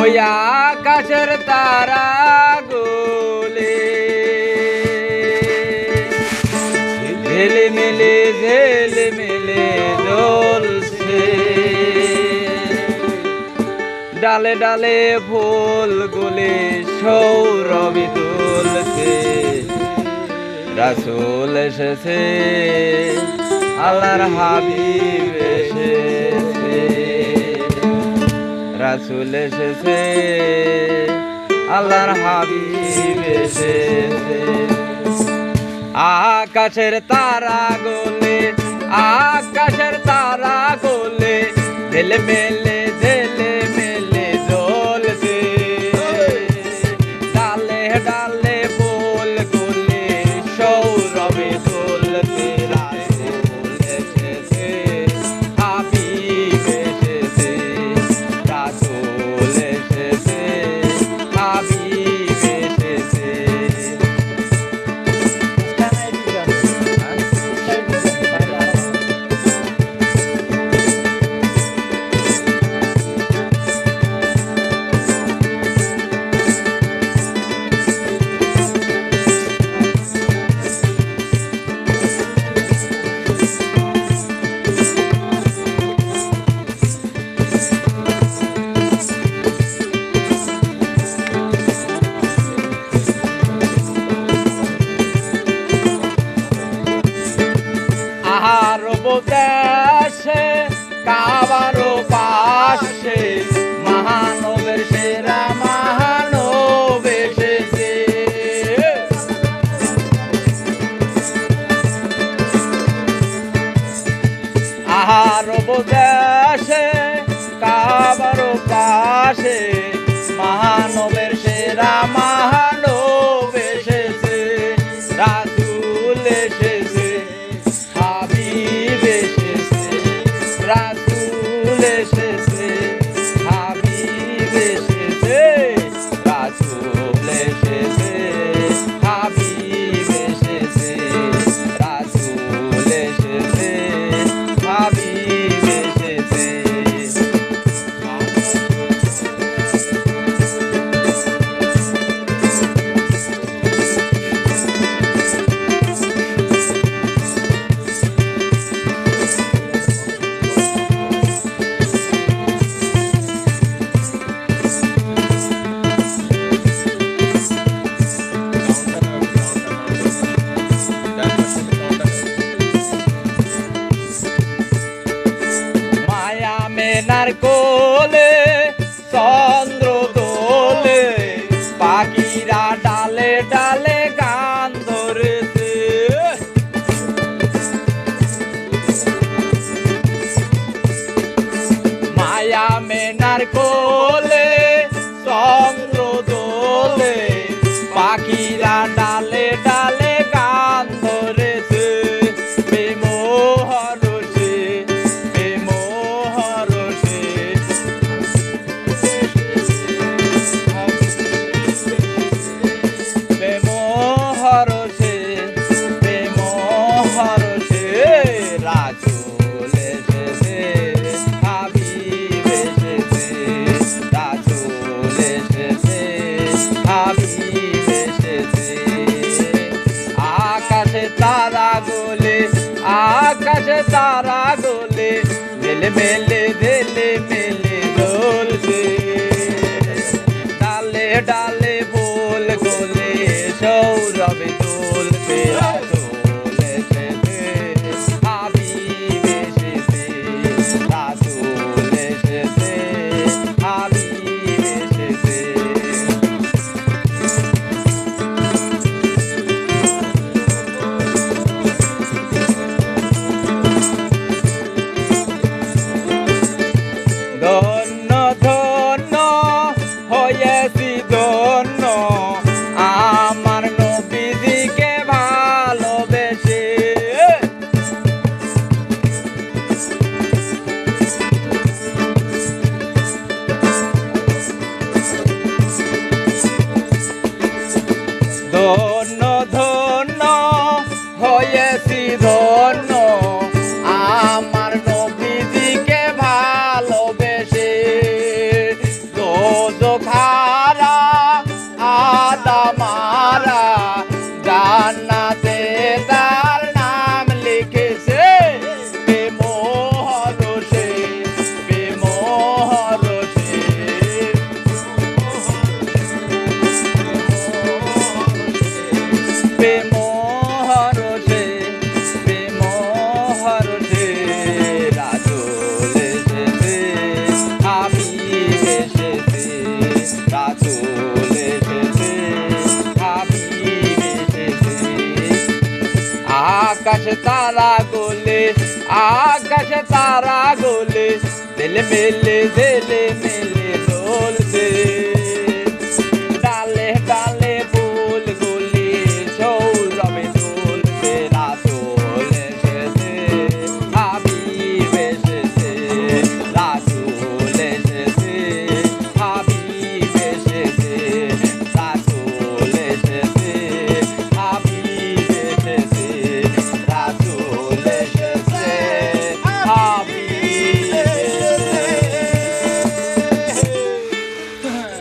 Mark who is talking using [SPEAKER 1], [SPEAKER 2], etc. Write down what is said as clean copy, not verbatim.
[SPEAKER 1] ওই আকাশের তারা গোলে ঝিলিমিলি ঝিলিমিলি জ্বলছে, ডালে ডালে ফুল গুলি সৌরভি তুলছে। রাসূল এসেছে, আল্লাহর হাবিব এসেছে, রাসূল এসেছে, আল্লাহর হাবিব এসেছে। আকাশের তারা গোলে, আকাশের তারা গোলে ঝিলমিলে ঝিলমিলে জ্বলছে, ডালে ডালে ফুল গুলি সৌরভে তুলছে। রাসূল এসেছে, হাবিব এসেছে, রাসূল এসেছে, হাবিব এসেছে। আরব দেশে কাবার পাশে মহানবের সেরা মহানব এসেছে। আরব দেশে কাবার পাশে মহানবের সেরা মহানব এসেছে। রাসূল এসেছে, হাবিব এসেছে, রাসূল এসেছে, হাবিব এসেছে, রাসূল এসেছে, হাবিব এসেছে, রাসূল এসেছে, হাবিব এসেছে। মেনার কোলে চন্দ্র দোলে, পাখিরা ডালে ডালে গান ধরেছে। মায়া মেনার কোলে চন্দ্র দোলে, পাখিরা ডালে ডালে গান ধরেছে। রাসূল এসেছে, হাবিব এসেছে, রাসূল এসেছে, হাবিব এসেছে। আকাশে তারা গোলে, আকাশে তারা গোলে ঝিলমিলে ঝিলমিলে জ্বলছে, ডালে ডালে ফুল গুলি সৌরভে তুলছে। রাসূল এসেছে, হাবিব এসেছে, রাসূল এসেছে, হাবিব এসেছে। তারা গোলে আকাশে তারা গোলে দিল মেলে দোল